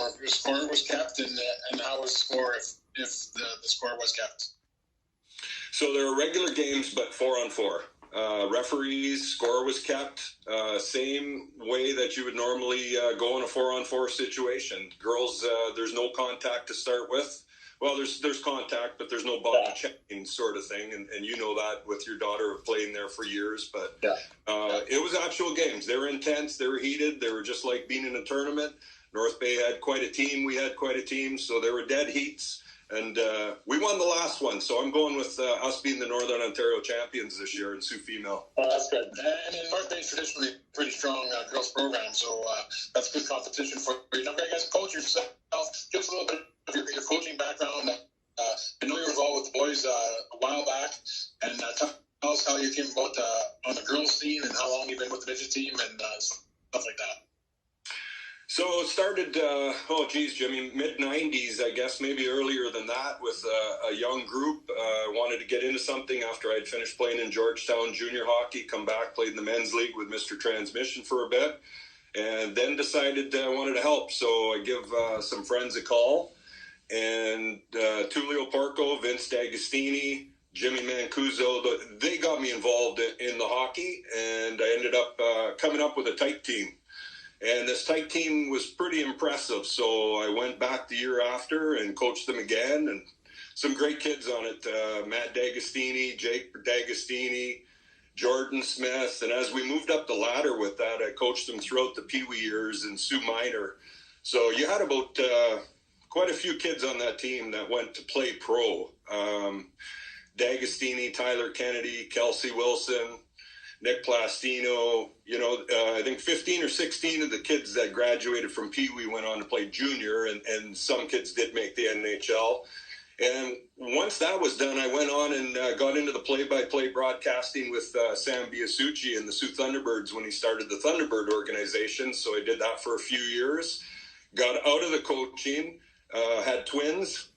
or score was kept, and how was the score if the score was kept? So there are regular games, but 4-on-4. Referees, score was kept, same way that you would normally go in a 4-on-4 situation. Girls, there's no contact to start with. Well, there's contact, but there's no body checking sort of thing, and you know that with your daughter playing there for years. But it was actual games. They were intense. They were heated. They were just like being in a tournament. North Bay had quite a team. We had quite a team. So there were dead heats. And we won the last one. So I'm going with us being the Northern Ontario champions this year in Sioux Female. Oh, that's good. And in North Bay is traditionally a pretty strong girls program. So that's good competition for you. Now, guys, coach yourself. Give us a little bit of your coaching background. I know you were involved with the boys a while back. And tell us how you came about on the girls team and how long you've been with the midget team and stuff like that. So it started, Jimmy, mid-90s, I guess, maybe earlier than that, with a young group. Wanted to get into something after I'd finished playing in Georgetown junior hockey, come back, played in the men's league with Mr. Transmission for a bit, and then decided I wanted to help. So I give some friends a call, and Tullio Porco, Vince D'Agostini, Jimmy Mancuso, they got me involved in the hockey, and I ended up coming up with a type team. And this tight team was pretty impressive, so I went back the year after and coached them again, and some great kids on it, Matt D'Agostini, Jake D'Agostini, Jordan Smith, and as we moved up the ladder with that, I coached them throughout the Pee Wee years in Sioux Minor. So you had about quite a few kids on that team that went to play pro. D'Agostini, Tyler Kennedy, Kelsey Wilson, Nick Plastino, I think 15 or 16 of the kids that graduated from Pee Wee went on to play junior, and some kids did make the NHL. And once that was done, I went on and got into the play-by-play broadcasting with Sam Biasucci and the Sioux Thunderbirds when he started the Thunderbird organization. So I did that for a few years, got out of the coaching, had twins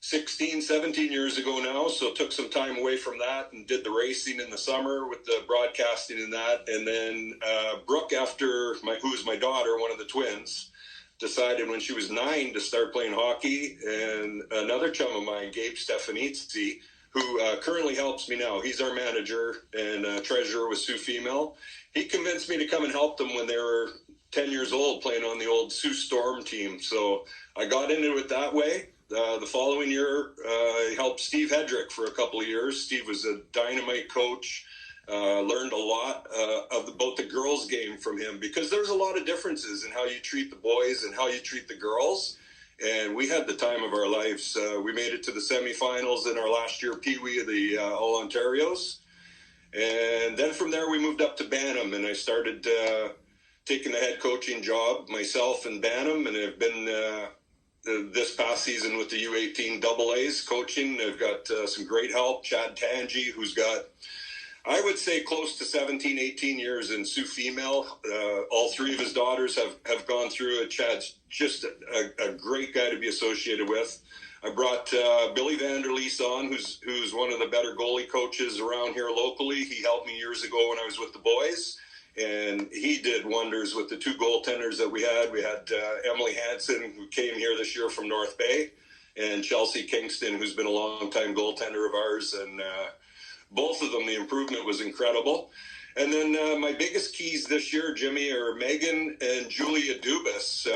16, 17 years ago now, so took some time away from that and did the racing in the summer with the broadcasting and that. And then Brooke, who's my daughter, one of the twins, decided when she was 9 to start playing hockey. And another chum of mine, Gabe Stefanizzi, who currently helps me now. He's our manager and treasurer with Sioux Female. He convinced me to come and help them when they were 10 years old playing on the old Sioux Storm team. So I got into it that way. The following year, I helped Steve Hedrick for a couple of years. Steve was a dynamite coach. Learned a lot about the girls' game from him, because there's a lot of differences in how you treat the boys and how you treat the girls. And we had the time of our lives. We made it to the semifinals in our last year Pee Wee of the All-Ontarios. And then from there, we moved up to Bantam, and I started taking the head coaching job myself in Bantam, and I've been this past season with the U18 AA's coaching. I've got some great help. Chad Tangi, who's got, I would say, close to 17, 18 years in Sioux Female. All 3 of his daughters have gone through it. Chad's just a great guy to be associated with. I brought Billy Vanderlees on, who's one of the better goalie coaches around here locally. He helped me years ago when I was with the boys, and he did wonders with the 2 goaltenders that we had. We had Emily Hansen, who came here this year from North Bay, and Chelsea Kingston, who's been a long-time goaltender of ours. And both of them, the improvement was incredible. And then my biggest keys this year, Jimmy, are Megan and Julia Dubas,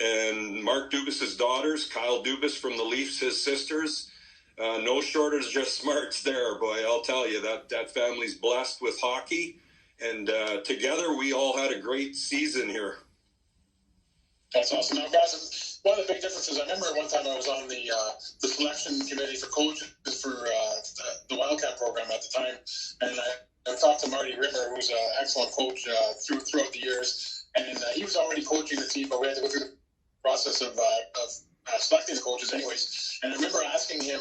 and Mark Dubas's daughters, Kyle Dubas from the Leafs, his sisters. No shortage of smarts there, boy. I'll tell you, that family's blessed with hockey. And together, we all had a great season here. That's awesome. Now, guys, one of the big differences, I remember one time I was on the selection committee for coaches for the Wildcat program at the time, and I talked to Marty Rimmer, who's an excellent coach throughout the years, and he was already coaching the team, but we had to go through the process of selecting the coaches anyways. And I remember asking him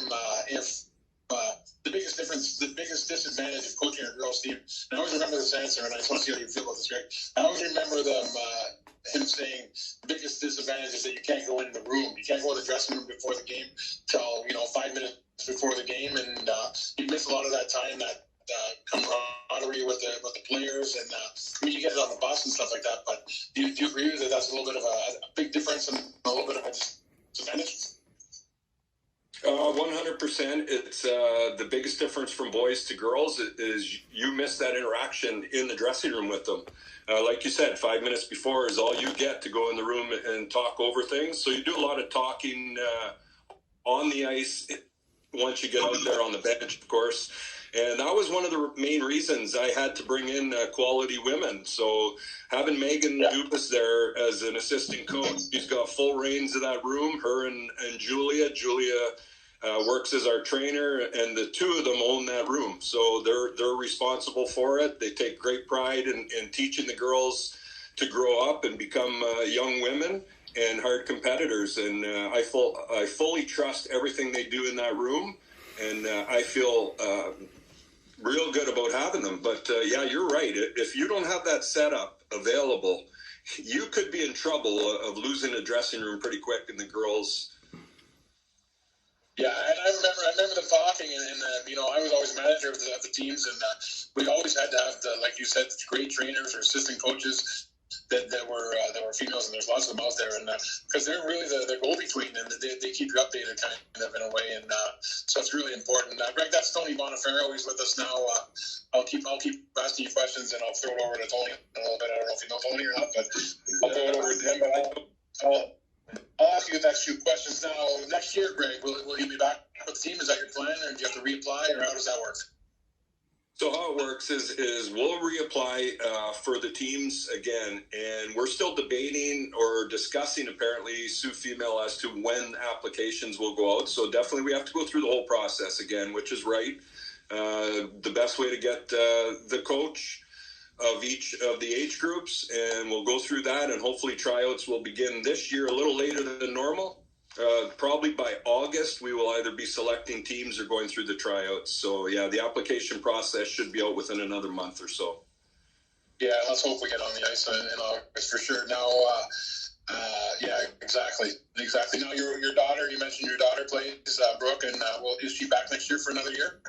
if the biggest difference, the biggest disadvantage of coaching a girls' team. And I always remember this answer, and I just want to see how you feel about this, Greg. I always remember him saying the biggest disadvantage is that you can't go in the room. You can't go in the dressing room before the game till 5 minutes before the game, and you miss a lot of that time, that camaraderie camaraderie with the players, and I mean, you get it on the bus and stuff like that. But do you agree that that's a little bit of a big difference and a little bit of a disadvantage? 100%. It's the biggest difference from boys to girls is you miss that interaction in the dressing room with them. Like you said, 5 minutes before is all you get to go in the room and talk over things. So you do a lot of talking on the ice once you get out there on the bench, of course. And that was one of the main reasons I had to bring in quality women. So having Megan Dubas there as an assistant coach, she's got full reins of that room, her and Julia. Julia works as our trainer, and the two of them own that room. So they're responsible for it. They take great pride in teaching the girls to grow up and become young women and hard competitors. And I fully trust everything they do in that room, and I feel real good about having them. But yeah, you're right. If you don't have that setup available, you could be in trouble of losing a dressing room pretty quick in the girls. Yeah, and I remember them talking, and you know, I was always manager of the teams, and we always had to have like you said, great trainers or assistant coaches that were females, and there's lots of them out there, and because they're really the go-between, and they keep you updated kind of in a way, and so it's really important. Greg, that's Tony Bonifero. He's with us now. I'll keep asking you questions, and I'll throw it over to Tony in a little bit. I don't know if you know Tony or not, but I'll throw it over to him. But I'll ask you the next few questions now. Next year, Greg, will you be back with the team? Is that your plan, or do you have to reapply, or how does that work? So how it works is we'll reapply for the teams again, and we're still debating or discussing, apparently, Sioux Female, as to when applications will go out. So definitely we have to go through the whole process again, which is right. The best way to get the coach of each of the age groups, and we'll go through that, and hopefully tryouts will begin this year a little later than normal. Probably by August, we will either be selecting teams or going through the tryouts. So yeah, the application process should be out within another month or so. Yeah, let's hope we get on the ice in August for sure. Now, yeah, exactly. Now, your daughter, you mentioned your daughter plays Brooke, and is she back next year for another year?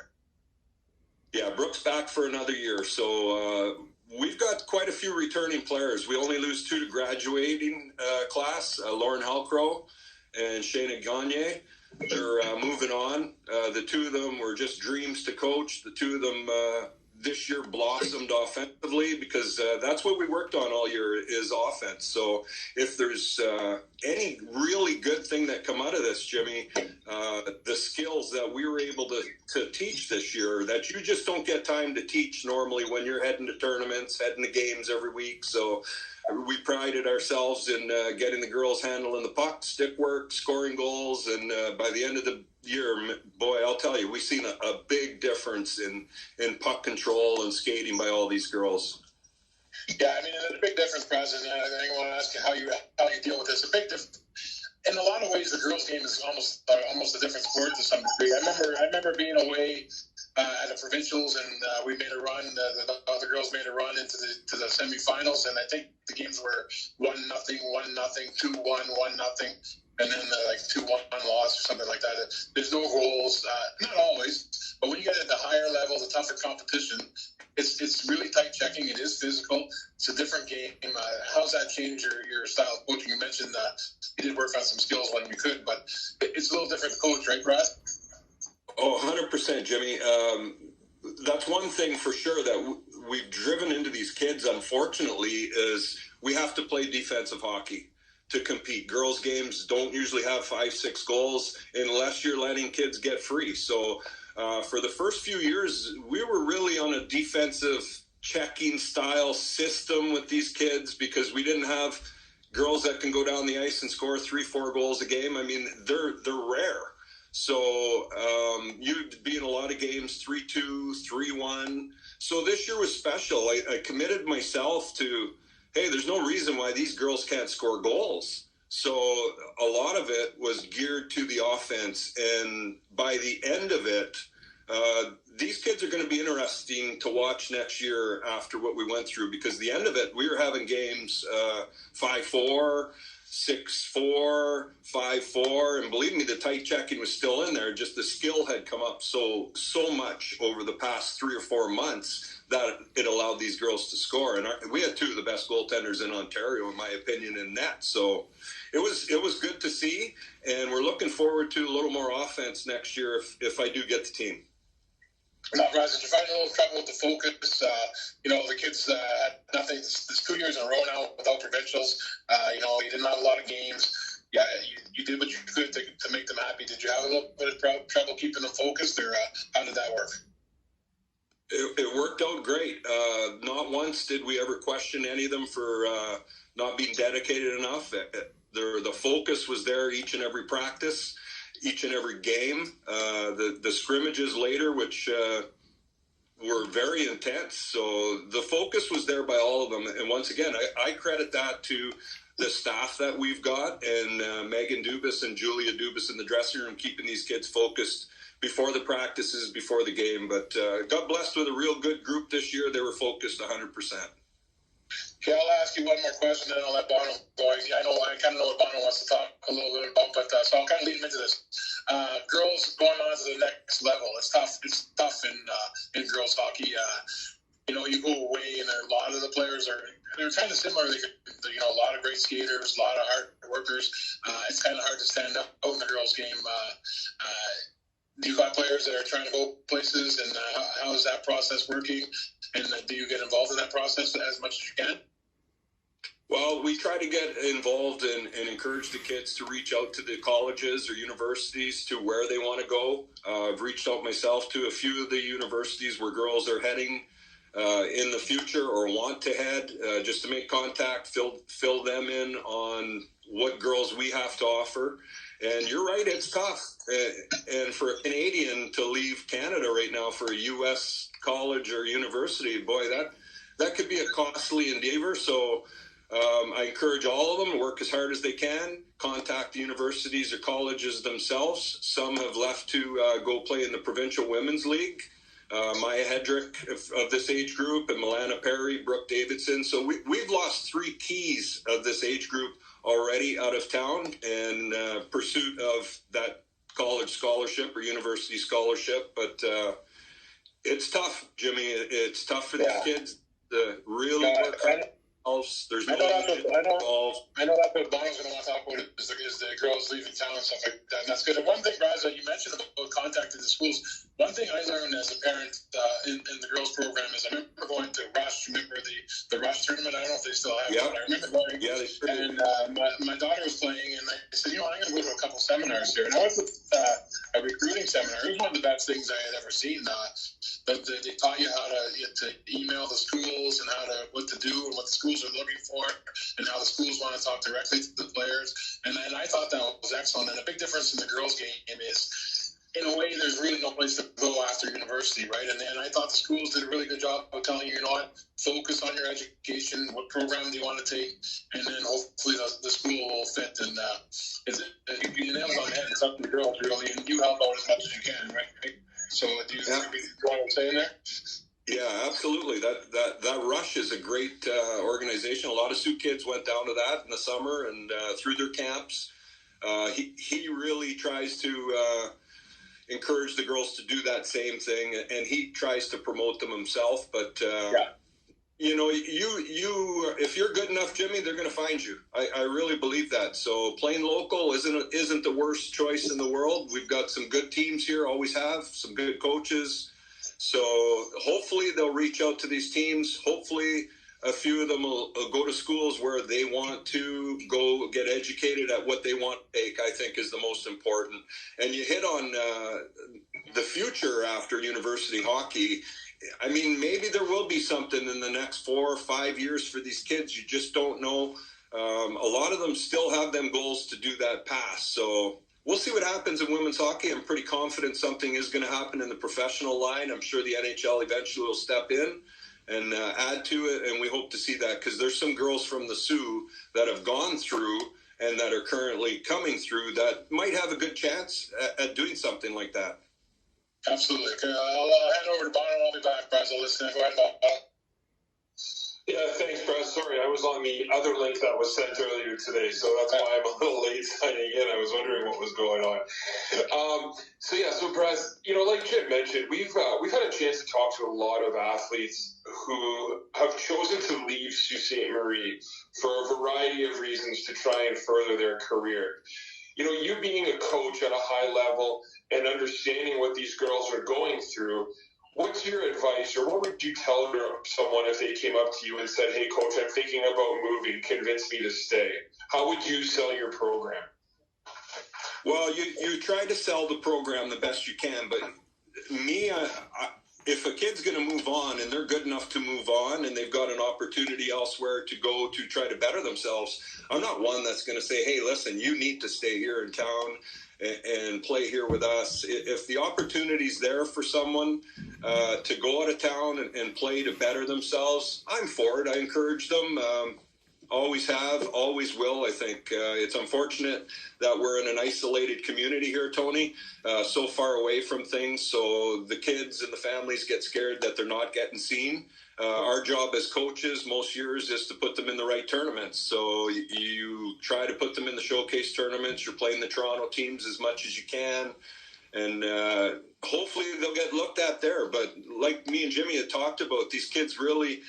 Yeah, Brooke's back for another year. So we've got quite a few returning players. We only lose two to graduating class, Lauren Halcrow and Shayna Gagne. They're moving on. The two of them were just dreams to coach. The two of them this year blossomed offensively, because that's what we worked on all year is offense. So if there's any really good thing that come out of this, Jimmy, the skills that we were able to teach this year that you just don't get time to teach normally when you're heading to tournaments, heading to games every week. So we prided ourselves in getting the girls handling the puck, stick work, scoring goals, and by the end of the year, boy, I'll tell you, we've seen a big difference in puck control and skating by all these girls. Yeah, I mean, there's a big difference, President. I think I want to ask you how you deal with this. A big difference. In a lot of ways, the girls' game is almost a different sport to some degree. I remember being away at the provincials, and we made a run. The girls made a run into the semifinals, and I think the games were 1-0, 1-0, 2-1, 1-0. And then like 2-1 loss or something like that. There's no goals, not always, but when you get at the higher level, the tougher competition, it's really tight checking. It is physical. It's a different game. How's that change your style of coaching? You mentioned you did work on some skills when you could, but it's a little different to coach, right, Brad? Oh, 100%, Jimmy. That's one thing for sure that we've driven into these kids, unfortunately, is we have to play defensive hockey to compete. Girls' games don't usually have 5-6 goals unless you're letting kids get free. So for the first few years, we were really on a defensive checking style system with these kids because we didn't have girls that can go down the ice and score 3-4 goals a game. I mean, they're rare. So you'd be in a lot of games 3-2, 3-1. So this year was special. I committed myself to, hey, there's no reason why these girls can't score goals. So a lot of it was geared to the offense. And by the end of it, these kids are going to be interesting to watch next year after what we went through, because the end of it, we were having games 5-4, 6'4", 5'4", and believe me, the tight checking was still in there. Just the skill had come up so much over the past 3 or 4 months that it allowed these girls to score. And we had 2 of the best goaltenders in Ontario, in my opinion, in net. So it was good to see, and we're looking forward to a little more offense next year if I do get the team. Now, Braz, did you find a little trouble with the focus? The kids had nothing. It's 2 years in a row now without provincials. You didn't have a lot of games. Yeah, you did what you could to make them happy. Did you have a little bit of trouble keeping them focused, or how did that work? It worked out great. Not once did we ever question any of them for not being dedicated enough. The focus was there each and every practice, each and every game. The scrimmages later, which were very intense. So the focus was there by all of them. And once again, I credit that to the staff that we've got, and Megan Dubas and Julia Dubas in the dressing room, keeping these kids focused before the practices, before the game. But got blessed with a real good group this year. They were focused 100%. Okay, I'll ask you one more question, then I'll let Bono go. I kind of know what Bono wants to talk a little bit about, but so I'll kind of lead him into this. Girls going on to the next level. It's tough. It's tough in girls hockey. You go away, and a lot of the players they're kind of similar. A lot of great skaters, a lot of hard workers. It's kind of hard to stand up out in the girls' game. You've got players that are trying to go places, and how is that process working? And do you get involved in that process as much as you can? Well, we try to get involved and encourage the kids to reach out to the colleges or universities to where they want to go. I've reached out myself to a few of the universities where girls are heading in the future or want to head, just to make contact, fill them in on what girls we have to offer. And you're right, it's tough. And for a Canadian to leave Canada right now for a U.S. college or university, boy, that could be a costly endeavor. So I encourage all of them to work as hard as they can, contact the universities or colleges themselves. Some have left to go play in the Provincial Women's League. Maya Hedrick of this age group, and Milana Perry, Brooke Davidson. So we've lost 3 keys of this age group already out of town in pursuit of that college scholarship or university scholarship. But it's tough, Jimmy. It's tough for these kids to really work hard. There's no involved. I know that's what Bono's going to want to talk about is the girls leaving town and stuff like that. And that's good. And one thing, Brazeau, you mentioned about contacting the schools. One thing I learned as a parent in the girls program is I remember going to Rush. Remember the Rush tournament? I don't know if they still have it. But I remember going. Yeah, and my daughter was playing, and I said, I'm going to go to a couple seminars here. And I went to a recruiting seminar. It was one of the best things I had ever seen. But they taught you how to email the schools and what to do and what the schools are looking for and how the schools want to talk directly to the players. And I thought that was excellent. And a big difference in the girls' game is, in a way, there's really no place to go after university, right? And I thought the schools did a really good job of telling you, focus on your education, what program do you want to take, and then hopefully the school will fit. And you nailed it on the head. It's up to the girls, really, and you help out as much as you can, right? So do you want to say in there? Yeah, absolutely. That Rush is a great organization. A lot of Sioux kids went down to that in the summer and through their camps. He really tries to encourage the girls to do that same thing, and he tries to promote them himself. But if you're good enough, Jimmy, they're going to find you. I really believe that. So playing local isn't the worst choice in the world. We've got some good teams here, always have, some good coaches. So hopefully they'll reach out to these teams. Hopefully a few of them will go to schools where they want to go get educated at what they want to take, I think is the most important. And you hit on the future after university hockey. I mean, maybe there will be something in the next 4 or 5 years for these kids. You just don't know. A lot of them still have them goals to do that pass. So we'll see what happens in women's hockey. I'm pretty confident something is going to happen in the professional line. I'm sure the NHL eventually will step in and add to it, and we hope to see that because there's some girls from the Sioux that have gone through and that are currently coming through that might have a good chance at doing something like that. Absolutely. Okay, I'll hand over to Bono. I'll be back, Brazeau. Listen, go ahead, Bono. Yeah, thanks, Braz. Sorry, I was on the other link that was sent earlier today, so that's why I'm a little late signing in. I was wondering what was going on. So Braz, like Jim mentioned, we've had a chance to talk to a lot of athletes who have chosen to leave Sault Ste. Marie for a variety of reasons to try and further their career. You being a coach at a high level and understanding what these girls are going through, what's your advice, or what would you tell someone if they came up to you and said, "Hey, coach, I'm thinking about moving, convince me to stay"? How would you sell your program? Well, you try to sell the program the best you can, but if a kid's going to move on and they're good enough to move on and they've got an opportunity elsewhere to go to try to better themselves, I'm not one that's going to say, "Hey, listen, you need to stay here in town and play here with us." If the opportunity's there for someone to go out of town and play to better themselves, I'm for it. I encourage them. Always have, always will. I think it's unfortunate that we're in an isolated community here, Tony, so far away from things. So the kids and the families get scared that they're not getting seen. Our job as coaches most years is to put them in the right tournaments. So you try to put them in the showcase tournaments. You're playing the Toronto teams as much as you can. And hopefully they'll get looked at there. But like me and Jimmy had talked about, these kids really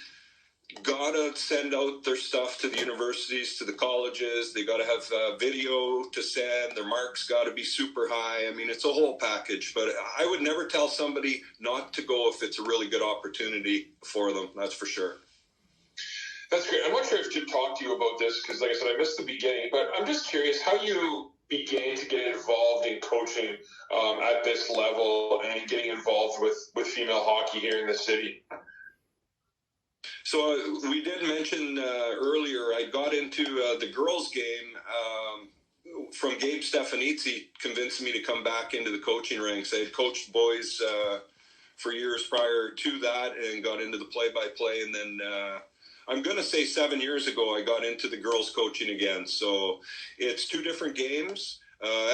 gotta send out their stuff to the universities, to the colleges. They gotta have video to send. Their marks gotta be super high. I mean, it's a whole package. But I would never tell somebody not to go if it's a really good opportunity for them. That's for sure. That's great. I'm not sure if Jim talked to you about this because, like I said, I missed the beginning. But I'm just curious how you began to get involved in coaching at this level and getting involved with female hockey here in the city. So we did mention earlier, I got into the girls' game from Gabe Stefanizzi, convinced me to come back into the coaching ranks. I had coached boys for years prior to that and got into the play-by-play. And then I'm going to say 7 years ago, I got into the girls' coaching again. So it's two different games.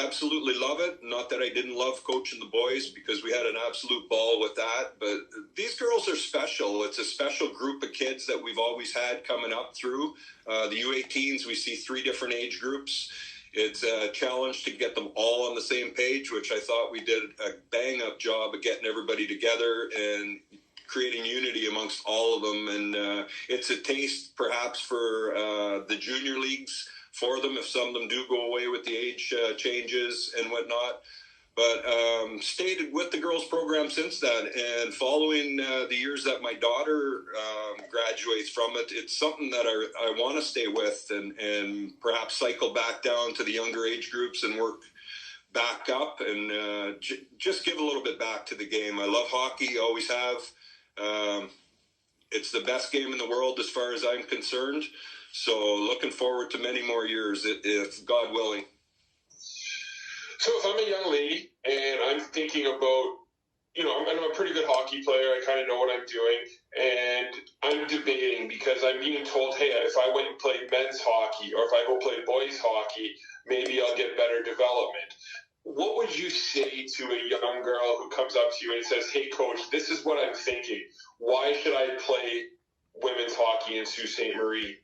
Absolutely love it. Not that I didn't love coaching the boys because we had an absolute ball with that. But these girls are special. It's a special group of kids that we've always had coming up through. The U18s, we see 3 different age groups. It's a challenge to get them all on the same page, which I thought we did a bang-up job of getting everybody together and creating unity amongst all of them. And it's a taste perhaps for the junior leagues for them if some of them do go away with the age changes and whatnot. But stayed with the girls program since then, and following the years that my daughter graduates from it, it's something that I want to stay with and perhaps cycle back down to the younger age groups and work back up and just give a little bit back to the game. I love hockey, always have. It's the best game in the world as far as I'm concerned. So looking forward to many more years, if God willing. So if I'm a young lady and I'm thinking about, I'm a pretty good hockey player, I kind of know what I'm doing, and I'm debating because I'm being told, hey, if I went and played men's hockey or if I go play boys hockey, maybe I'll get better development. What would you say to a young girl who comes up to you and says, hey, coach, this is what I'm thinking. Why should I play women's hockey in Sault Ste. Marie?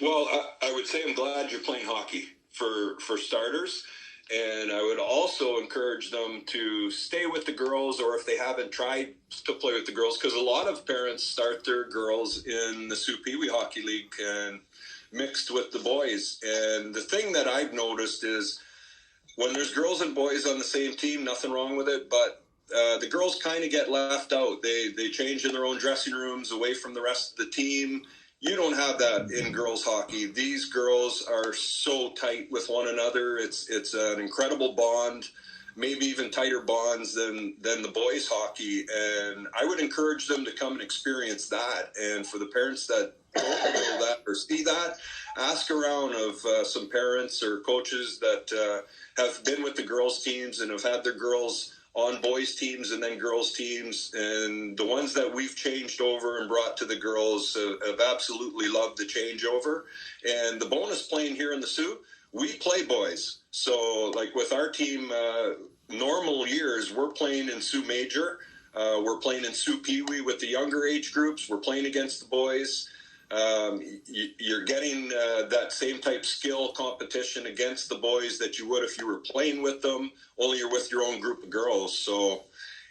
Well, I would say I'm glad you're playing hockey for starters. And I would also encourage them to stay with the girls, or if they haven't tried to play with the girls, because a lot of parents start their girls in the Soo Pee Wee Hockey League and mixed with the boys. And the thing that I've noticed is when there's girls and boys on the same team, nothing wrong with it, but the girls kind of get left out. They change in their own dressing rooms away from the rest of the team. You don't have that in girls hockey. These girls are so tight with one another. It's an incredible bond, maybe even tighter bonds than the boys hockey. And I would encourage them to come and experience that. And for the parents that don't know that or see that, ask around of some parents or coaches that have been with the girls teams and have had their girls on boys teams and then girls teams, and the ones that we've changed over and brought to the girls have absolutely loved the changeover. And the bonus playing here in the Soo, we play boys. So like with our team, normal years, we're playing in Soo Major. We're playing in Soo Pee Wee with the younger age groups. We're playing against the boys. You're getting that same type skill competition against the boys that you would if you were playing with them, only you're with your own group of girls. So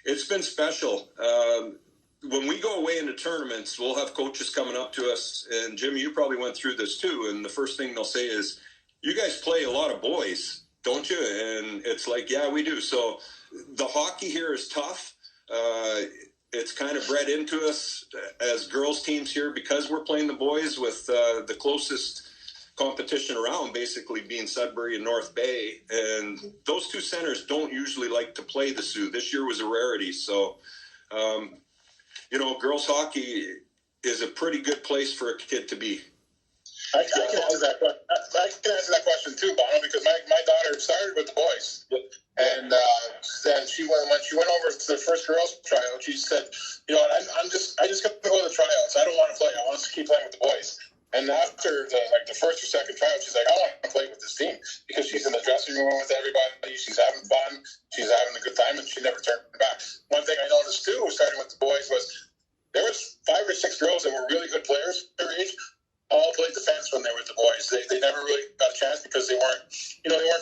it's been special. When we go away into tournaments, we'll have coaches coming up to us, and Jimmy, you probably went through this too, and the first thing they'll say is, you guys play a lot of boys, don't you? And it's like, yeah, we do. So the hockey here is tough. It's kind of bred into us as girls teams here because we're playing the boys with the closest competition around basically being Sudbury and North Bay. And those two centers don't usually like to play the Sioux. This year was a rarity. So, girls hockey is a pretty good place for a kid to be. I can answer that question too, Bono, because my daughter started with the boys. Yep. And then when she went over to the first girls tryout, she said, "You know what? I just got to go to the tryouts. I don't want to play. I want to keep playing with the boys." And after the first or second tryout, she's like, "I want to play with this team," because she's in the dressing room with everybody. She's having fun. She's having a good time, and she never turned back. One thing I noticed too, starting with the boys, was there was 5 or 6 girls that were really good players their age. All played defense when they were with the boys. They never really got a chance because they weren't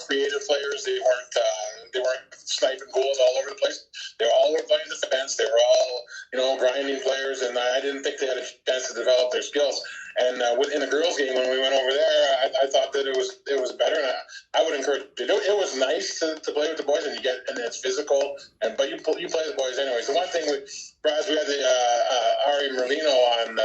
creative players. They weren't sniping goals all over the place. They all were playing defense. They were all grinding players, and I didn't think they had a chance to develop their skills. And in the girls' game when we went over there, I thought that it was better. And I would encourage it. It was nice to play with the boys, and it's physical. But you play the boys anyways. The one thing with Braz, we had the Ari Merlino on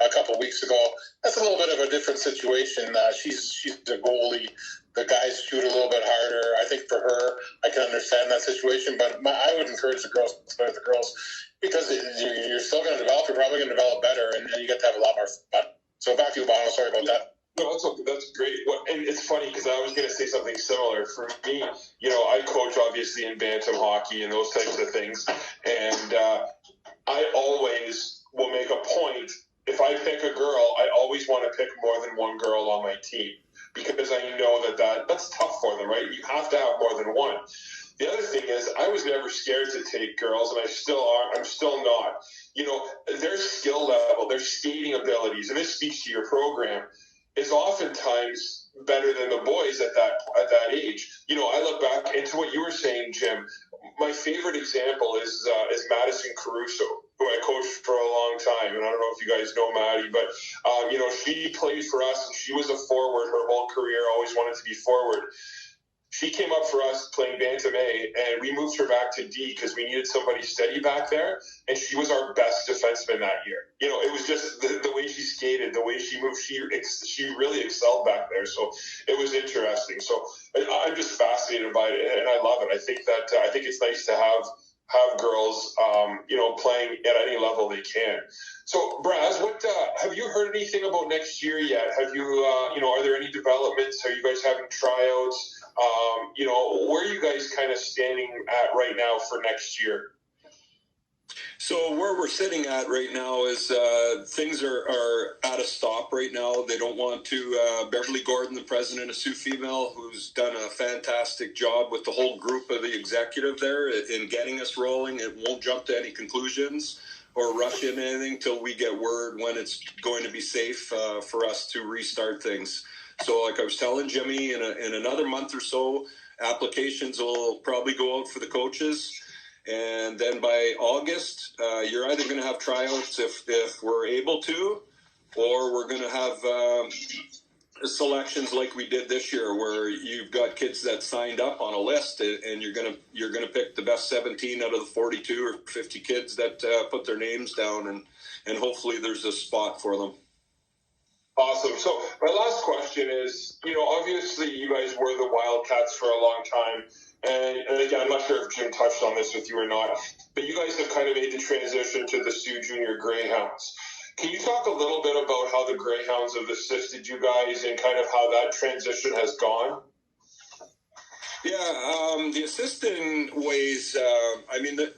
a couple weeks ago. That's a little bit of a different situation. She's the goalie. The guys shoot a little bit harder. I think for her, I can understand that situation. But I would encourage the girls to play with the girls because you're still going to develop. You're probably going to develop better, and you get to have a lot more fun. So back to you, Bono. Sorry about that. No, that's great. And it's funny because I was going to say something similar. For me, I coach obviously in bantam hockey and those types of things. And I always will make a point. If I pick a girl, I always want to pick more than one girl on my team because I know that's tough for them, right? You have to have more than one. The other thing is I was never scared to take girls, and I still are. I'm still not. Their skill level, their skating abilities, and this speaks to your program, is oftentimes better than the boys at that age. I look back into what you were saying, Jim. My favorite example is Madison Caruso, who I coached for a long time, and I don't know if you guys know Maddie, but she played for us, and she was a forward her whole career. Always wanted to be forward. She came up for us playing Bantam A, and we moved her back to D because we needed somebody steady back there, and she was our best defenseman that year. It was just the way she skated, the way she moved. She really excelled back there, so it was interesting. So I'm just fascinated by it, and I love it. I think it's nice to have girls, playing at any level they can. So, Braz, what have you heard anything about next year yet? Have you, are there any developments? Are you guys having tryouts? Where are you guys kind of standing at right now for next year? So where we're sitting at right now is things are at a stop right now. They don't want to. Beverly Gordon, the president of Sioux Female, who's done a fantastic job with the whole group of the executive there in getting us rolling. It won't jump to any conclusions or rush into anything till we get word when it's going to be safe for us to restart things. So like I was telling Jimmy, in another month or so, applications will probably go out for the coaches. And then by August, you're either going to have tryouts if we're able to, or we're going to have selections like we did this year, where you've got kids that signed up on a list, and you're going to pick the best 17 out of the 42 or 50 kids that put their names down, and hopefully there's a spot for them. Awesome. So my last question is, obviously you guys were the Wildcats for a long time. And again, I'm not sure if Jim touched on this with you or not, but you guys have kind of made the transition to the Sioux Junior Greyhounds. Can you talk a little bit about how the Greyhounds have assisted you guys and kind of how that transition has gone? Yeah, the assisting ways,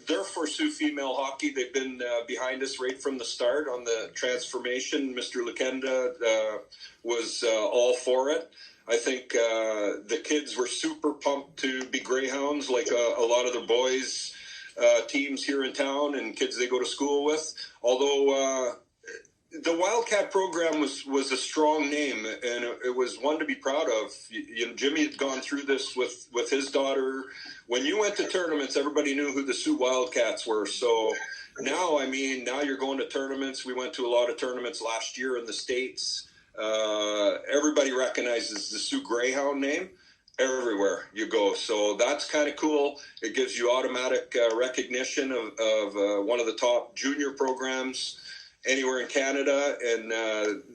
they're for Sioux Female Hockey. They've been behind us right from the start on the transformation. Mr. Lekenda was all for it. I think the kids were super pumped to be Greyhounds, like a lot of the boys teams here in town and kids they go to school with. Although the Wildcat program was a strong name, and it was one to be proud of. You know, Jimmy had gone through this with his daughter. When you went to tournaments, everybody knew who the Sioux Wildcats were. So now, now you're going to tournaments. We went to a lot of tournaments last year in the States. Everybody recognizes the Sioux Greyhound name everywhere you go. So that's kind of cool. It gives you automatic recognition of one of the top junior programs anywhere in Canada, and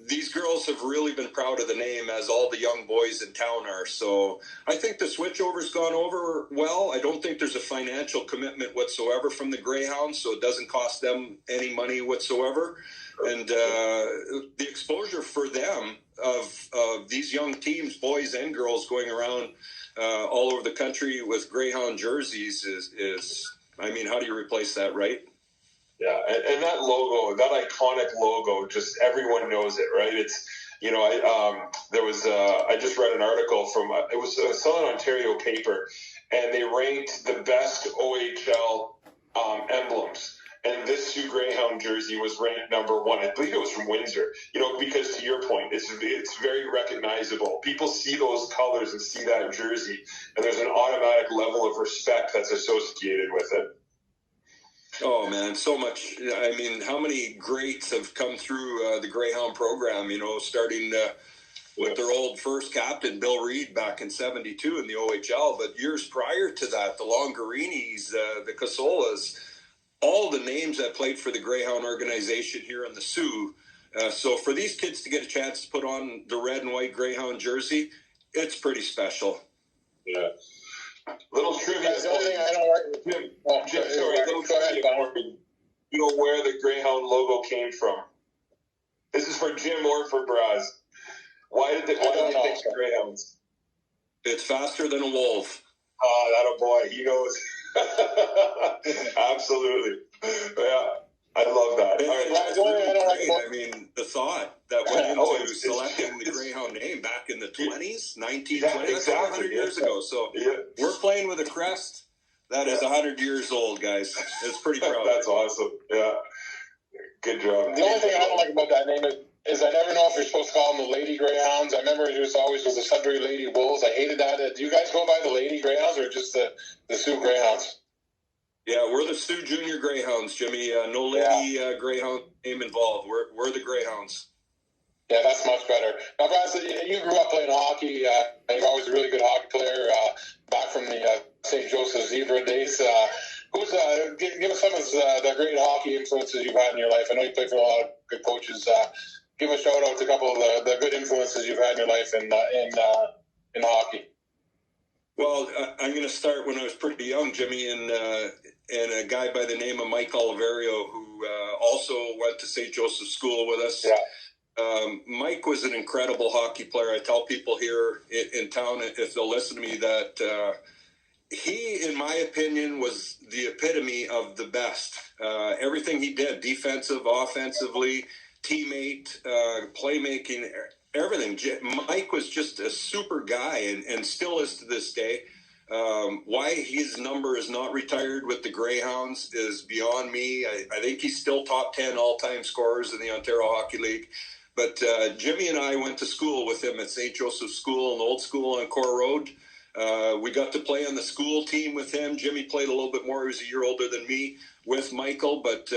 these girls have really been proud of the name, as all the young boys in town are. So I think the switchover's gone over well. I don't think there's a financial commitment whatsoever from the Greyhounds, so it doesn't cost them any money whatsoever. And the exposure for them of these young teams, boys and girls, going around all over the country with Greyhound jerseys is how do you replace that, right? Yeah, and that logo, that iconic logo, just everyone knows it, right? It's, I just read an article from, it was a Southern Ontario paper, and they ranked the best OHL emblems. And this Sioux Greyhound jersey was ranked number 1. I believe it was from Windsor, because to your point, it's very recognizable. People see those colors and see that jersey, and there's an automatic level of respect that's associated with it. Oh, man, so much. How many greats have come through the Greyhound program, starting with their old first captain, Bill Reed, back in 72 in the OHL. But years prior to that, the Longarinis, the Casolas, all the names that played for the Greyhound organization here in the Sioux. So for these kids to get a chance to put on the red and white Greyhound jersey, it's pretty special. Yeah. Little trivia. That's the only thing I don't like. Jim, sorry, little trivia. You know where the Greyhound logo came from? This is for Jim or for Braz. Why did they pick Greyhounds? It's faster than a wolf. Oh, that a boy. He knows. Absolutely. Yeah. I love that. All right, the thought that went into selecting the Greyhound name back in the 20s, 1920s, exactly. 100 years ago. So we're playing with a crest that is 100 years old, guys. It's pretty proud. That's awesome. Yeah. Good job. The only thing I don't like about that name is I never know if you're supposed to call them the Lady Greyhounds. I remember it was always the Sudbury Lady Wolves. I hated that. Do you guys go by the Lady Greyhounds or just the Sioux Greyhounds? Yeah, we're the Sioux Junior Greyhounds, Jimmy. No lady Greyhound name involved. We're the Greyhounds. Yeah, that's much better. Now, Braz, you grew up playing hockey. You're always a really good hockey player. Back from the St. Joseph's Zebra days. Give us some of the great hockey influences you've had in your life. I know you played for a lot of good coaches. Give a shout out to a couple of the good influences you've had in your life in hockey. Well, I'm going to start when I was pretty young, Jimmy, and a guy by the name of Mike Oliverio, who also went to St. Joseph's School with us. Yeah. Mike was an incredible hockey player. I tell people here in town, if they'll listen to me, that he, in my opinion, was the epitome of the best. Everything he did, defensive, offensively, teammate, playmaking, everything. Mike was just a super guy and still is to this day. Why his number is not retired with the Greyhounds is beyond me. I think he's still top 10 all-time scorers in the Ontario Hockey League. But Jimmy and I went to school with him at St. Joseph's School, an old school on Core Road. We got to play on the school team with him. Jimmy played a little bit more. He was a year older than me with Michael. But,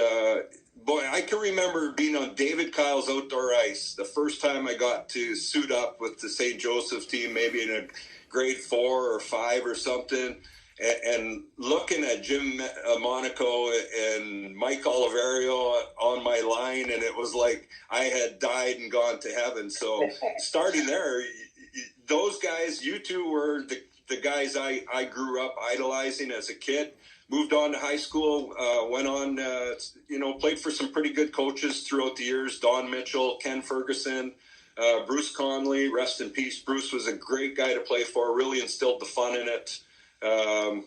boy, I can remember being on David Kyle's outdoor ice the first time I got to suit up with the St. Joseph's team, maybe in a grade 4 or 5 or something, and looking at Jim Monaco and Mike Oliverio on my line, and it was like I had died and gone to heaven. So starting there, those guys, you two were the guys I grew up idolizing as a kid. Moved on to high school, went on, played for some pretty good coaches throughout the years. Don Mitchell, Ken Ferguson, Bruce Conley, rest in peace. Bruce was a great guy to play for, really instilled the fun in it. And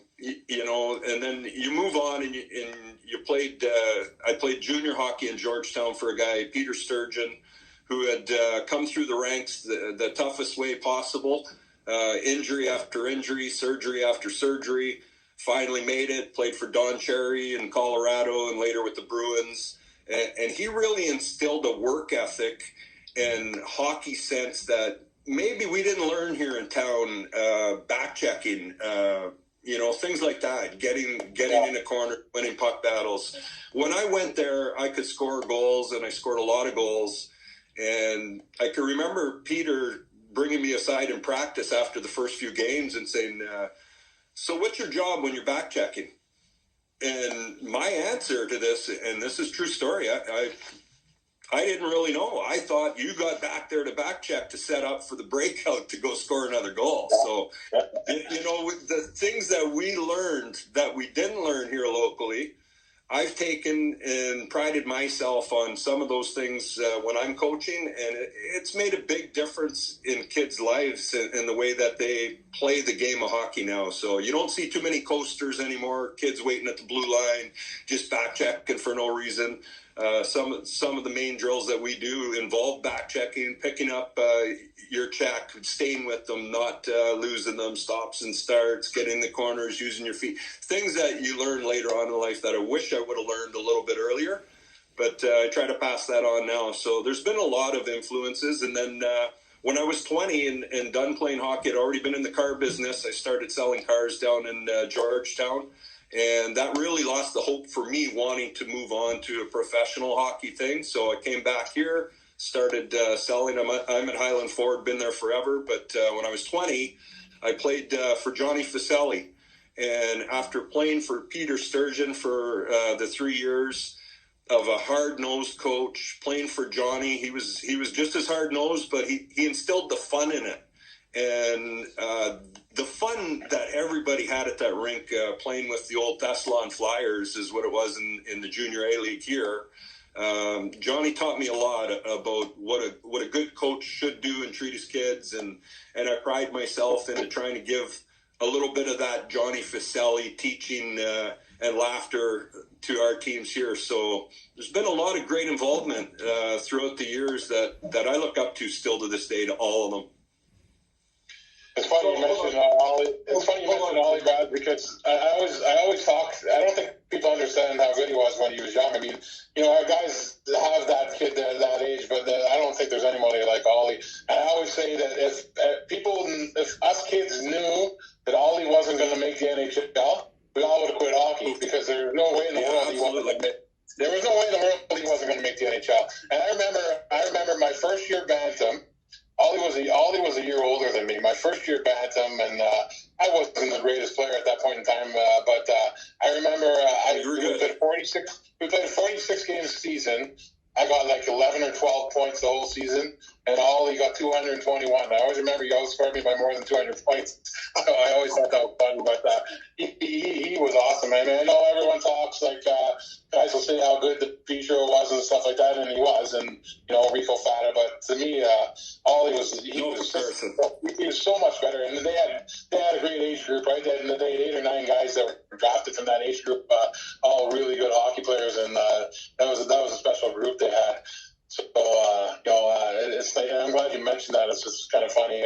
then you move on and you played, I played junior hockey in Georgetown for a guy, Peter Sturgeon, who had come through the ranks the toughest way possible, injury after injury, surgery after surgery. finally made it, played for Don Cherry in Colorado and later with the Bruins. And he really instilled a work ethic and hockey sense that maybe we didn't learn here in town, back checking, things like that, getting in a corner, winning puck battles. When I went there, I could score goals, and I scored a lot of goals. And I can remember Peter bringing me aside in practice after the first few games and saying, so what's your job when you're back checking? And my answer to this, and this is true story, I didn't really know. I thought you got back there to back check to set up for the breakout to go score another goal. So, the things that we learned that we didn't learn here locally, I've taken and prided myself on some of those things when I'm coaching, and it's made a big difference in kids' lives and the way that they play the game of hockey now. So you don't see too many coasters anymore, kids waiting at the blue line, just back checking for no reason. Some of the main drills that we do involve back checking, picking up your check, staying with them, not losing them, stops and starts, getting in the corners, using your feet. Things that you learn later on in life that I wish I would have learned a little bit earlier, but I try to pass that on now. So there's been a lot of influences. And then when I was 20 and done playing hockey, I'd already been in the car business. I started selling cars down in Georgetown. And that really lost the hope for me wanting to move on to a professional hockey thing. So I came back here, started selling. I'm at Highland Ford, been there forever. But when I was 20, I played for Johnny Facelli. And after playing for Peter Sturgeon for the 3 years of a hard-nosed coach, playing for Johnny, he was just as hard-nosed, but he instilled the fun in it. And the fun that everybody had at that rink playing with the old Thessalon Flyers is what it was in the Junior A League here. Johnny taught me a lot about what a good coach should do and treat his kids, and I pride myself into trying to give a little bit of that Johnny Facelli teaching and laughter to our teams here. So there's been a lot of great involvement throughout the years that I look up to still to this day, to all of them. It's funny you mentioned Ollie. It's funny you mentioned Ollie, Brad, because I always talk. I don't think people understand how good he was when he was young. I mean, our guys have that kid that age, but I don't think there's anybody like Ollie. And I always say that if us kids knew that Ollie wasn't going to make the NHL, we all would have quit hockey, because there's no way in the world he wasn't going to. There was no way in the world he wasn't going to make the NHL. And I remember my first year bantam. Ollie was a year older than me. My first year bantam, and I wasn't the greatest player at that point in time. But I remember we played a 46 game season. I got like 11 or 12 points the whole season, and Ollie got 221. I always remember he outscored me by more than 200 points. I always thought that was fun, but he was awesome, man. I know everyone talks like guys will say how good the Petro was and stuff like that, and he was, and Rico Fata. But to me, Ollie was so much better, and they had a great age group, right? They had 8 or 9 guys that were drafted from that age group, all really good hockey players, and that was a special group they had. So it's like, I'm glad you mentioned that. It's just kind of funny.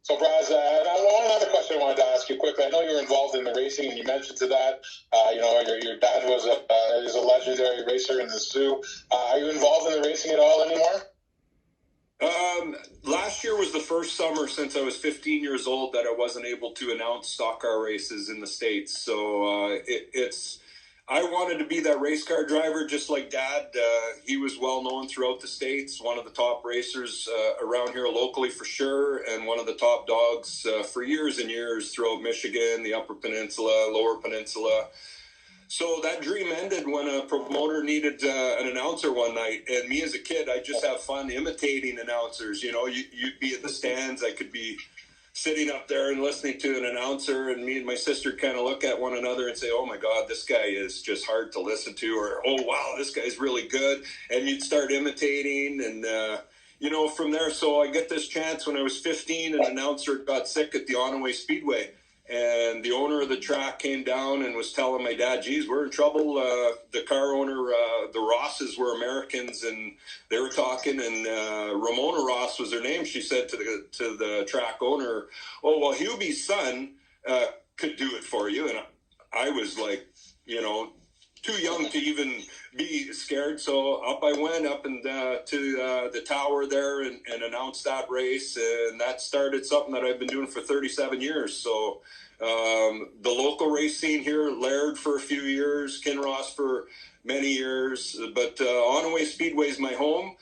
So, Braz, one other question I wanted to ask you quickly. I know you were involved in the racing, and you mentioned to that, your dad is a legendary racer in the Soo. Are you involved in the racing at all anymore? Last year was the first summer since I was 15 years old that I wasn't able to announce stock car races in the States. So I wanted to be that race car driver just like Dad. He was well known throughout the States, one of the top racers around here locally for sure, and one of the top dogs for years and years throughout Michigan, the Upper Peninsula, Lower Peninsula. So that dream ended when a promoter needed an announcer one night, and me as a kid, I just have fun imitating announcers. You'd be at the stands, I could be sitting up there and listening to an announcer, and me and my sister kind of look at one another and say, oh my God, this guy is just hard to listen to, or, oh wow, this guy's really good. And you'd start imitating, and from there. So I get this chance when I was 15, an announcer got sick at the Onaway Speedway, and the owner of the track came down and was telling my dad, geez, we're in trouble. The car owner, the Rosses were Americans, and they were talking, and Ramona Ross was her name. She said to the track owner, oh, well, Hubie's son could do it for you. And I was like, you know, too young to even be scared. So up I went up and to the tower there and announced that race. And that started something that I've been doing for 37 years. So the local race scene here, Laird for a few years, Kinross for many years. But Onaway Speedway is my home.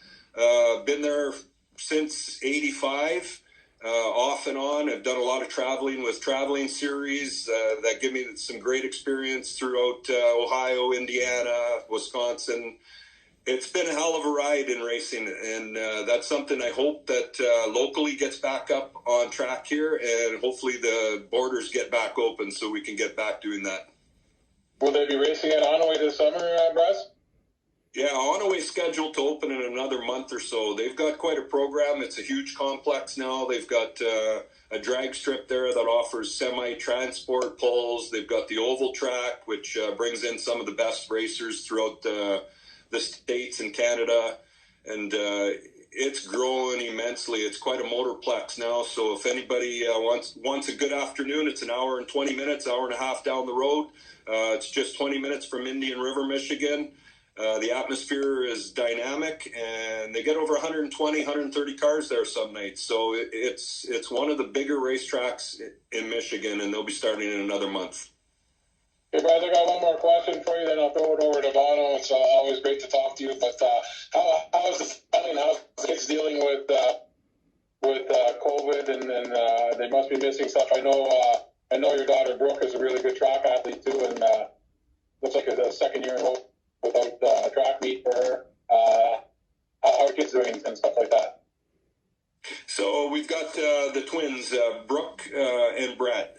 Been there since 85. Off and on. I've done a lot of traveling with traveling series that give me some great experience throughout Ohio, Indiana, Wisconsin. It's been a hell of a ride in racing, and that's something I hope that locally gets back up on track here, and hopefully the borders get back open so we can get back doing that. Will they be racing at Onaway this summer, Braz? Yeah, Onaway's scheduled to open in another month or so. They've got quite a program. It's a huge complex now. They've got a drag strip there that offers semi-transport pulls. They've got the oval track, which brings in some of the best racers throughout the States and Canada. And it's growing immensely. It's quite a motorplex now. So if anybody wants a good afternoon, it's an hour and 20 minutes, hour and a half down the road. It's just 20 minutes from Indian River, Michigan. The atmosphere is dynamic, and they get over 120, 130 cars there some nights. So it's one of the bigger racetracks in Michigan, and they'll be starting in another month. Hey, Brad, I got one more question for you, then I'll throw it over to Bono. It's always great to talk to you. But how is the family, how's the kids dealing with COVID, and they must be missing stuff. I know your daughter Brooke is a really good track athlete too, and looks like it's a second year in a row without a track meet for her. How are kids doing and stuff like that? So we've got the twins, Brooke and Brett.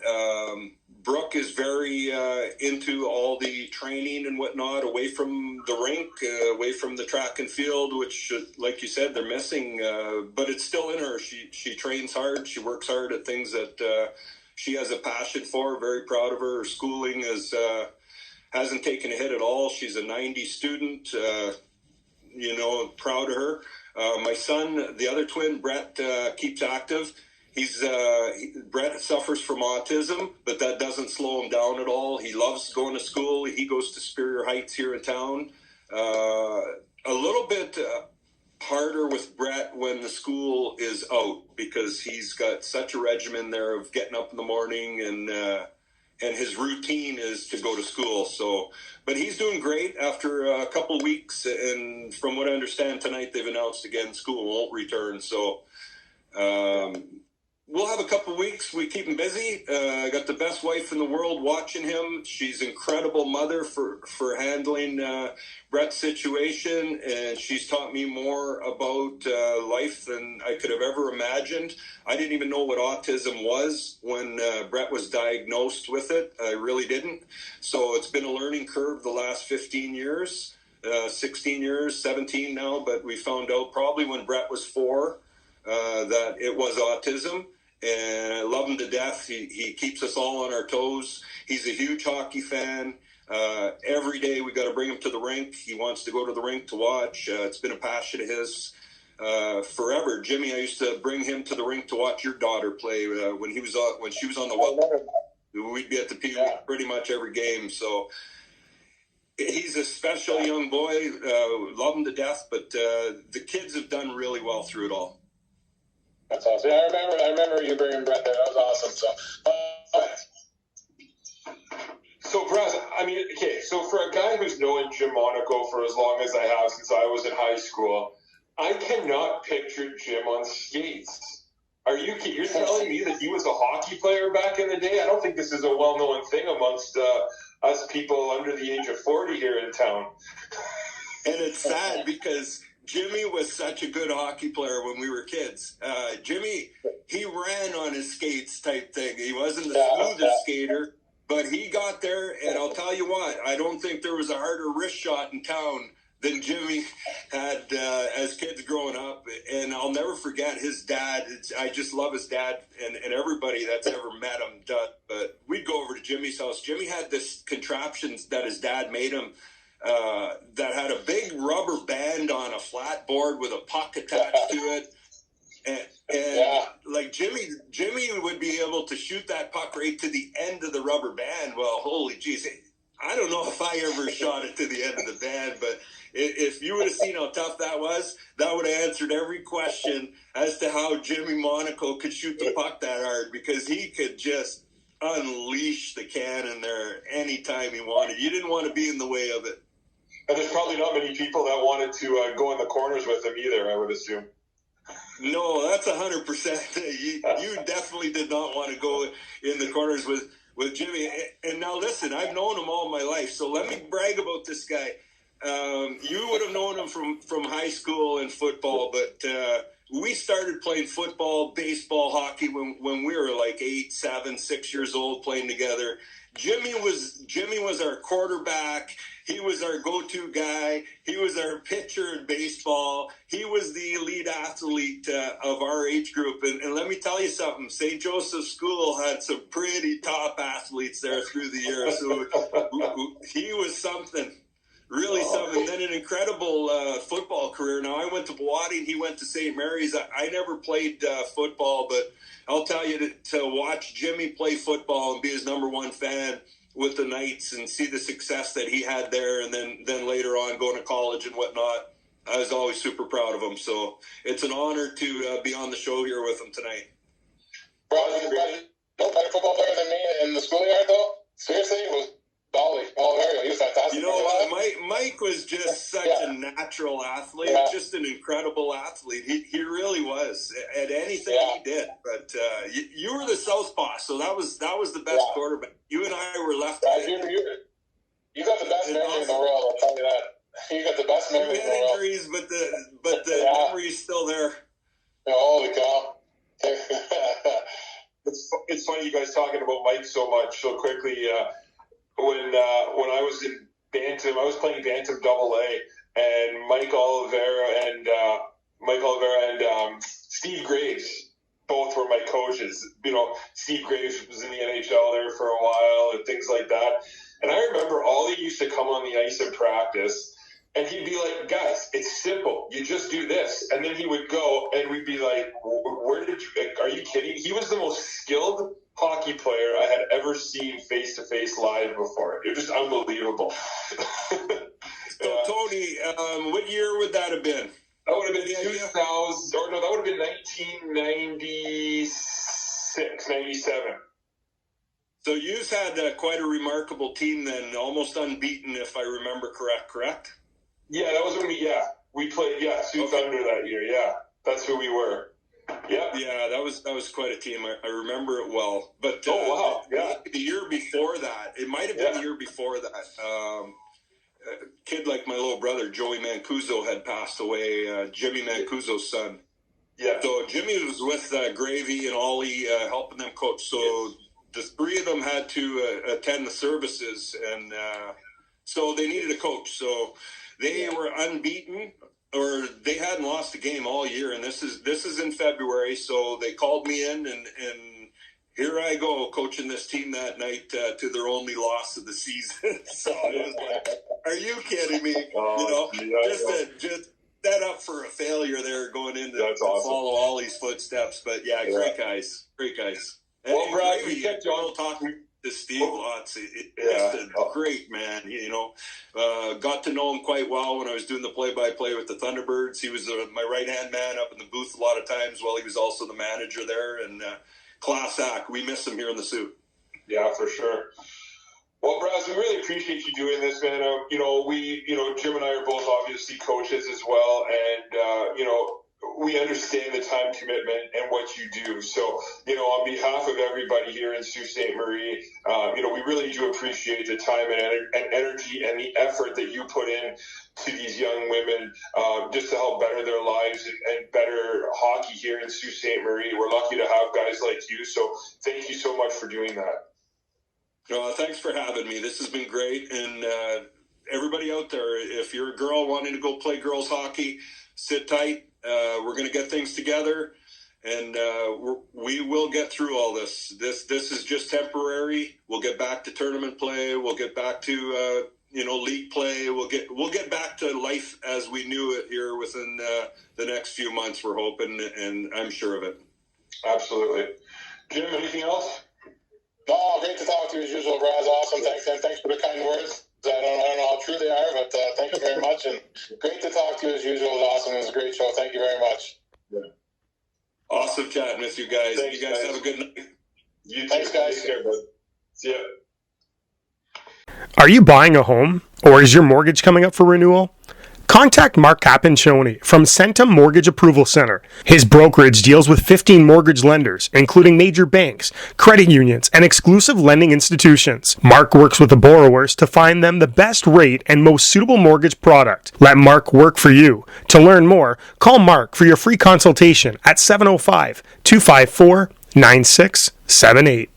Brooke is very into all the training and whatnot away from the rink, away from the track and field, which, like you said, they're missing. But it's still in her. She trains hard. She works hard at things that she has a passion for. Very proud of her. Her schooling hasn't taken a hit at all. She's a 90 student. Proud of her. My son, the other twin, Brett, keeps active. Brett suffers from autism, but that doesn't slow him down at all. He loves going to school. He goes to Superior Heights here in town. A little bit harder with Brett when the school is out, because he's got such a regimen there of getting up in the morning, and his routine is to go to school. So, but he's doing great after a couple of weeks. And from what I understand tonight, they've announced again school won't return. So, we'll have a couple of weeks. We keep him busy. I got the best wife in the world watching him. She's an incredible mother for handling Brett's situation, and she's taught me more about life than I could have ever imagined. I didn't even know what autism was when Brett was diagnosed with it. I really didn't. So it's been a learning curve the last 15 years, 16 years, 17 now, but we found out probably when Brett was 4 that it was autism. And I love him to death. He keeps us all on our toes. He's a huge hockey fan. Every day we got to bring him to the rink. He wants to go to the rink to watch. It's been a passion of his forever. Jimmy, I used to bring him to the rink to watch your daughter play when she was on the Wild. We'd be at the Pee-wee pretty much every game. So he's a special young boy. Love him to death. But the kids have done really well through it all. That's awesome. Yeah, I remember you bringing Brett there. That was awesome. So, Braz, so for a guy who's known Jim Monaco for as long as I have, since I was in high school, I cannot picture Jim on skates. You're telling me that he was a hockey player back in the day? I don't think this is a well-known thing amongst us people under the age of 40 here in town. And it's sad because Jimmy was such a good hockey player when we were kids. Jimmy, he ran on his skates type thing. He wasn't the smoothest skater, but he got there, and I'll tell you what, I don't think there was a harder wrist shot in town than Jimmy had as kids growing up. And I'll never forget his dad. I just love his dad and everybody that's ever met him. But we'd go over to Jimmy's house. Jimmy had this contraption that his dad made him, that had a big rubber band on a flat board with a puck attached to it. And like Jimmy would be able to shoot that puck right to the end of the rubber band. Well, holy jeez, I don't know if I ever shot it to the end of the band, but if you would have seen how tough that was, that would have answered every question as to how Jimmy Monaco could shoot the puck that hard, because he could just unleash the cannon there anytime he wanted. You didn't want to be in the way of it. And there's probably not many people that wanted to go in the corners with him either, I would assume. No, that's 100%. You definitely did not want to go in the corners with Jimmy. And now listen, I've known him all my life, so let me brag about this guy. You would have known him from high school and football, but we started playing football, baseball, hockey when we were like 8, 7, 6 years old, playing together. Jimmy was our quarterback. He was our go-to guy. He was our pitcher in baseball. He was the elite athlete of our age group. And let me tell you something, St. Joseph's School had some pretty top athletes there through the years. So he was something, really something. And then an incredible football career. Now, I went to Bawadi and he went to St. Mary's. I never played football, but I'll tell you, to watch Jimmy play football and be his number one fan with the Knights and see the success that he had there, and then later on going to college and whatnot, I was always super proud of him. So it's an honor to be on the show here with him tonight. Bro, no better football player than me in the schoolyard, though. Seriously, it was Dolly. Oh, there you go. He was fantastic. You know, Mike was just such a natural athlete, just an incredible athlete. He really was at anything he did. But you were the southpaw, so that was the best quarterback. You and I were left. You got the best memory in the world. I'll tell you that. You got the best memory in the world. Injuries, but the memory's still there. Yeah, holy cow! It's funny you guys talking about Mike so much so quickly. When I was in Bantam, I was playing Bantam AA, and Mike Oliveira and Steve Graves both were my coaches. You know, Steve Graves was in the NHL there for a while and things like that. And I remember Ollie used to come on the ice in practice, and he'd be like, "Guys, it's simple. You just do this." And then he would go, and we'd be like, are you kidding? He was the most skilled hockey player I had ever seen face-to-face live before. It was just unbelievable. So, Tony, what year would that have been? That would have been 2000, or no, that would have been 1996, 97. So you've had quite a remarkable team then, almost unbeaten, if I remember correct? Yeah, that was when we played, Sioux Thunder that year, That's who we were. Yeah. Yeah, that was quite a team. I remember it well. But the year before that, it might have been the year before that. A kid like my little brother, Joey Mancuso, had passed away, Jimmy Mancuso's son. Yeah. So Jimmy was with Gravy and Ollie helping them coach. So the three of them had to attend the services, and so they needed a coach. So they were unbeaten, or they hadn't lost a game all year, and this is in February. So they called me in, and here I go coaching this team that night to their only loss of the season. So it was like, are you kidding me? Just set up for a failure there going in to follow Ollie's footsteps. But great guys. Well, Brad, we kept on talking to Steve lots. Just a great man, got to know him quite well when I was doing the play-by-play with the Thunderbirds. He was my right-hand man up in the booth a lot of times while he was also the manager there, and class act. We miss him here in the Soo. Yeah, for sure. Well, Braz, we really appreciate you doing this, man. Jim and I are both obviously coaches as well, and we understand the time commitment and what you do. So, on behalf of everybody here in Sault Ste. Marie, we really do appreciate the time and energy and the effort that you put in to these young women just to help better their lives and better hockey here in Sault Ste. Marie. We're lucky to have guys like you. So thank you so much for doing that. Thanks for having me. This has been great. And everybody out there, if you're a girl wanting to go play girls hockey, sit tight. We're going to get things together, and we will get through all this. This is just temporary. We'll get back to tournament play. We'll get back to league play. We'll get back to life as we knew it here within the next few months. We're hoping, and I'm sure of it. Absolutely. Jim, anything else? No, great to talk to you as usual, Braz. Awesome. Thanks for the kind words. I don't know how true they are, but thank you very much. And great to talk to you as usual. It was awesome. It was a great show. Thank you very much. Yeah. Awesome chatting with you guys. Thanks, you guys have a good night. You too. Thanks, guys. Take care, bud. See ya. Are you buying a home, or is your mortgage coming up for renewal? Contact Mark Caponchoni from Centum Mortgage Approval Center. His brokerage deals with 15 mortgage lenders, including major banks, credit unions, and exclusive lending institutions. Mark works with the borrowers to find them the best rate and most suitable mortgage product. Let Mark work for you. To learn more, call Mark for your free consultation at 705-254-9678.